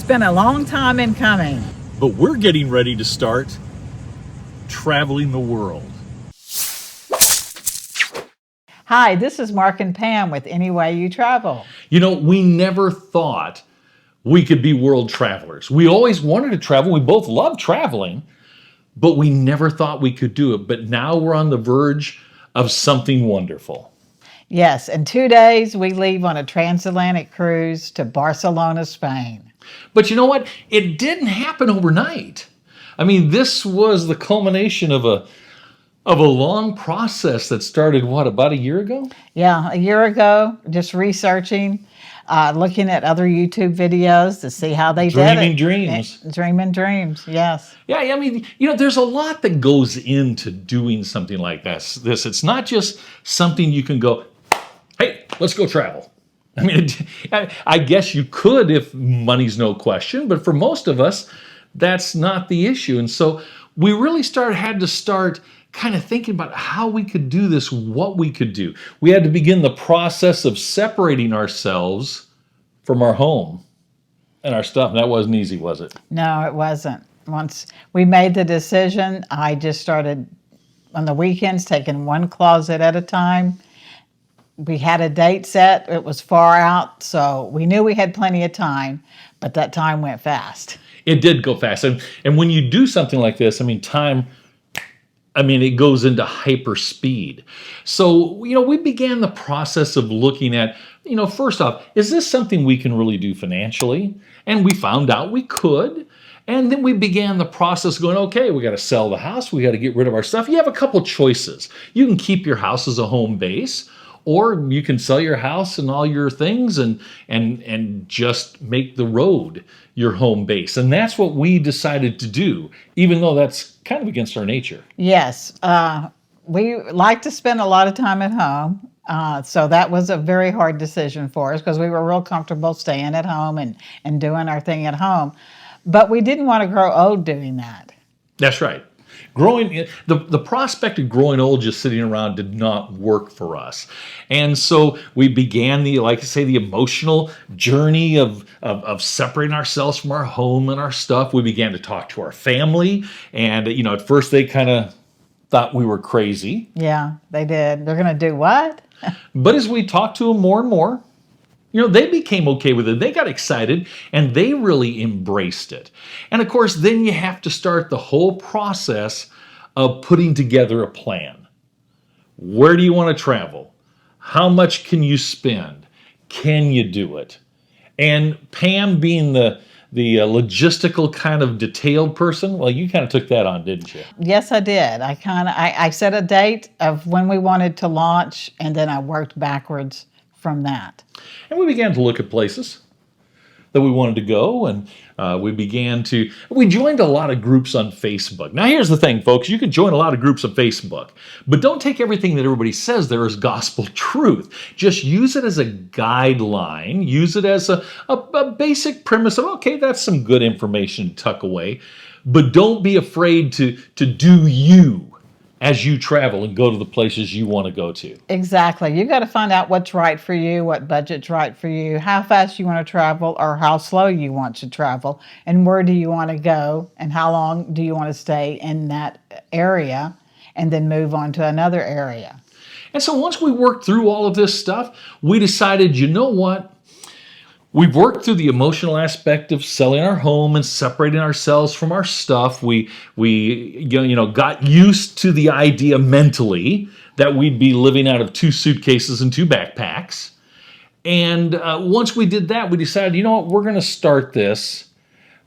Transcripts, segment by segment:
been a long time in coming. But we're getting ready to start traveling the world. Hi, this is Mark and Pam with Any Way You Travel. You know, we never thought we could be world travelers. We always wanted to travel. We both love traveling, but we never thought we could do it. But now we're on the verge of something wonderful. Yes, in 2 days we leave on a transatlantic cruise to Barcelona, Spain. But you know what? It didn't happen overnight. I mean, this was the culmination of a long process that started, about a year ago? Yeah, a year ago, just researching, looking at other YouTube videos to see how they did it. Dreaming dreams. Dreaming dreams, yes. Yeah, I mean, there's a lot that goes into doing something like this. It's not just something you can go, hey, let's go travel. I mean, I guess you could if money's no question, but for most of us, that's not the issue. And so we really had to start kind of thinking about how we could do this, what we could do. We had to begin the process of separating ourselves from our home and our stuff. And that wasn't easy, was it? No, it wasn't. Once we made the decision, I just started on the weekends taking one closet at a time. We had a date set. It was far out, so we knew we had plenty of time, but that time went fast. It did go fast. And when you do something like this, it goes into hyper speed. So, we began the process of looking at, first off, is this something we can really do financially? And we found out we could. And then we began the process going, okay, we got to sell the house. We got to get rid of our stuff. You have a couple choices. You can keep your house as a home base, or you can sell your house and all your things and just make the road your home base. And that's what we decided to do, even though that's kind of against our nature. Yes. We like to spend a lot of time at home. So that was a very hard decision for us because we were real comfortable staying at home and doing our thing at home. But we didn't want to grow old doing that. That's right. The prospect of growing old just sitting around did not work for us. And so we began the emotional journey of separating ourselves from our home and our stuff. We began to talk to our family. And, at first they kind of thought we were crazy. Yeah, they did. They're going to do what? But as we talked to them more and more, they became okay with it. They got excited and they really embraced it. And of course, then you have to start the whole process of putting together a plan. Where do you want to travel? How much can you spend? Can you do it? And Pam, being the logistical kind of detailed person, well, you kind of took that on, didn't you? Yes, I did. I set a date of when we wanted to launch, and then I worked backwards from that. And we began to look at places that we wanted to go, and we joined a lot of groups on Facebook. Now, here's the thing, folks. You can join a lot of groups on Facebook, but don't take everything that everybody says there as gospel truth. Just use it as a guideline. Use it as a basic premise of, okay, that's some good information to tuck away, but don't be afraid to do you as you travel and go to the places you want to go to. Exactly. You got to find out what's right for you, what budget's right for you, how fast you want to travel or how slow you want to travel, and where do you want to go, and how long do you want to stay in that area, and then move on to another area. And so once we worked through all of this stuff, we decided, you know what? We've worked through the emotional aspect of selling our home and separating ourselves from our stuff. We got used to the idea mentally that we'd be living out of 2 suitcases and 2 backpacks. And once we did that, we decided, you know what, we're going to start this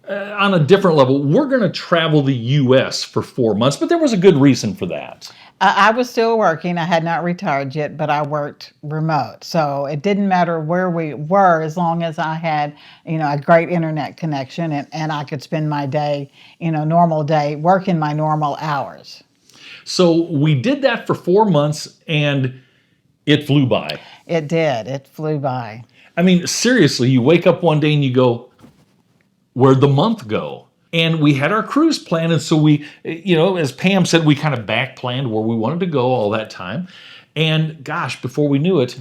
on a different level. We're going to travel the U.S. for 4 months, but there was a good reason for that. I was still working. I had not retired yet, but I worked remote. So it didn't matter where we were as long as I had, a great internet connection and I could spend my day, normal day, working my normal hours. So we did that for 4 months and it flew by. It did. It flew by. I mean, seriously, you wake up one day and you go, where'd the month go? And we had our cruise plan, and so we, as Pam said, we kind of back planned where we wanted to go all that time. And gosh, before we knew it,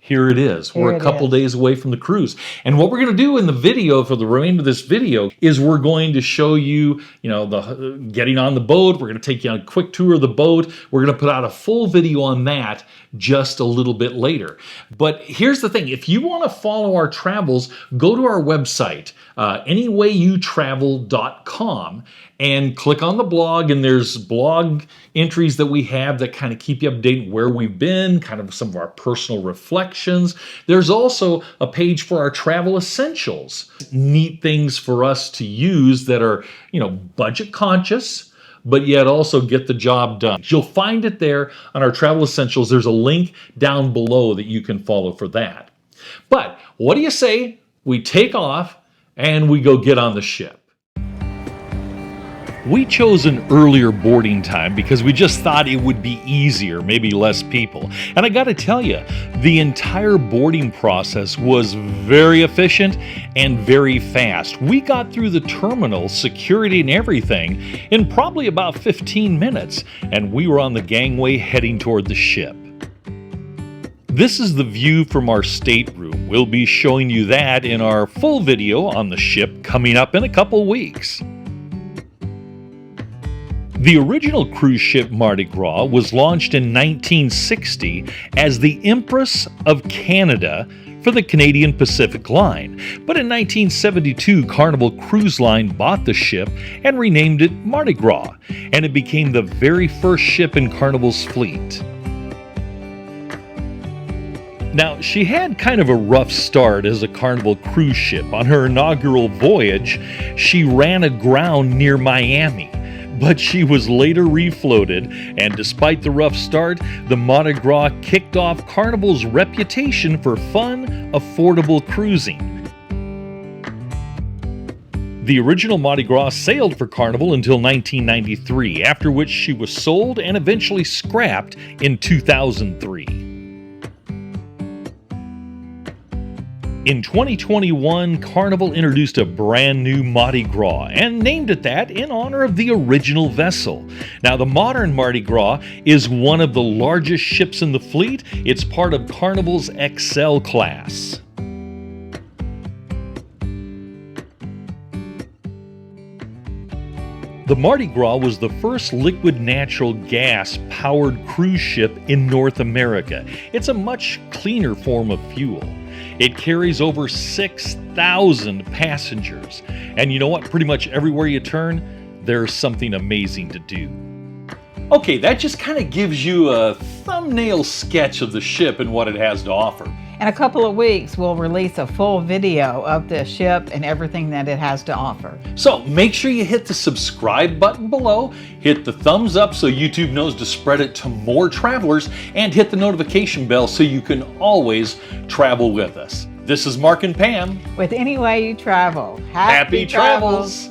Here it is. We're Here a it couple is. days away from the cruise. And what we're going to do in the video, for the remainder of this video, is we're going to show you, the getting on the boat. We're going to take you on a quick tour of the boat. We're going to put out a full video on that just a little bit later. But here's the thing. If you want to follow our travels, go to our website, anywayoutravel.com, and click on the blog, and there's blog entries that we have that kind of keep you updated where we've been, kind of some of our personal reflections. There's also a page for our travel essentials, neat things for us to use that are, budget conscious, but yet also get the job done. You'll find it there on our travel essentials. There's a link down below that you can follow for that. But what do you say we take off and we go get on the ship? We chose an earlier boarding time because we just thought it would be easier, maybe less people. And I got to tell you, the entire boarding process was very efficient and very fast. We got through the terminal, security and everything in probably about 15 minutes, and we were on the gangway heading toward the ship. This is the view from our stateroom. We'll be showing you that in our full video on the ship coming up in a couple weeks. The original cruise ship Mardi Gras was launched in 1960 as the Empress of Canada for the Canadian Pacific Line. But in 1972, Carnival Cruise Line bought the ship and renamed it Mardi Gras, and it became the very first ship in Carnival's fleet. Now, she had kind of a rough start as a Carnival cruise ship. On her inaugural voyage, she ran aground near Miami. But she was later refloated, and despite the rough start, the Mardi Gras kicked off Carnival's reputation for fun, affordable cruising. The original Mardi Gras sailed for Carnival until 1993, after which she was sold and eventually scrapped in 2003. In 2021, Carnival introduced a brand new Mardi Gras and named it that in honor of the original vessel. Now, the modern Mardi Gras is one of the largest ships in the fleet. It's part of Carnival's XL class. The Mardi Gras was the first liquid natural gas powered cruise ship in North America. It's a much cleaner form of fuel. It carries over 6,000 passengers. And you know what? Pretty much everywhere you turn, there's something amazing to do. Okay, that just kind of gives you a thumbnail sketch of the ship and what it has to offer. In a couple of weeks, we'll release a full video of the ship and everything that it has to offer. So make sure you hit the subscribe button below, hit the thumbs up so YouTube knows to spread it to more travelers, and hit the notification bell so you can always travel with us. This is Mark and Pam. With Any Way You Travel. Happy travels.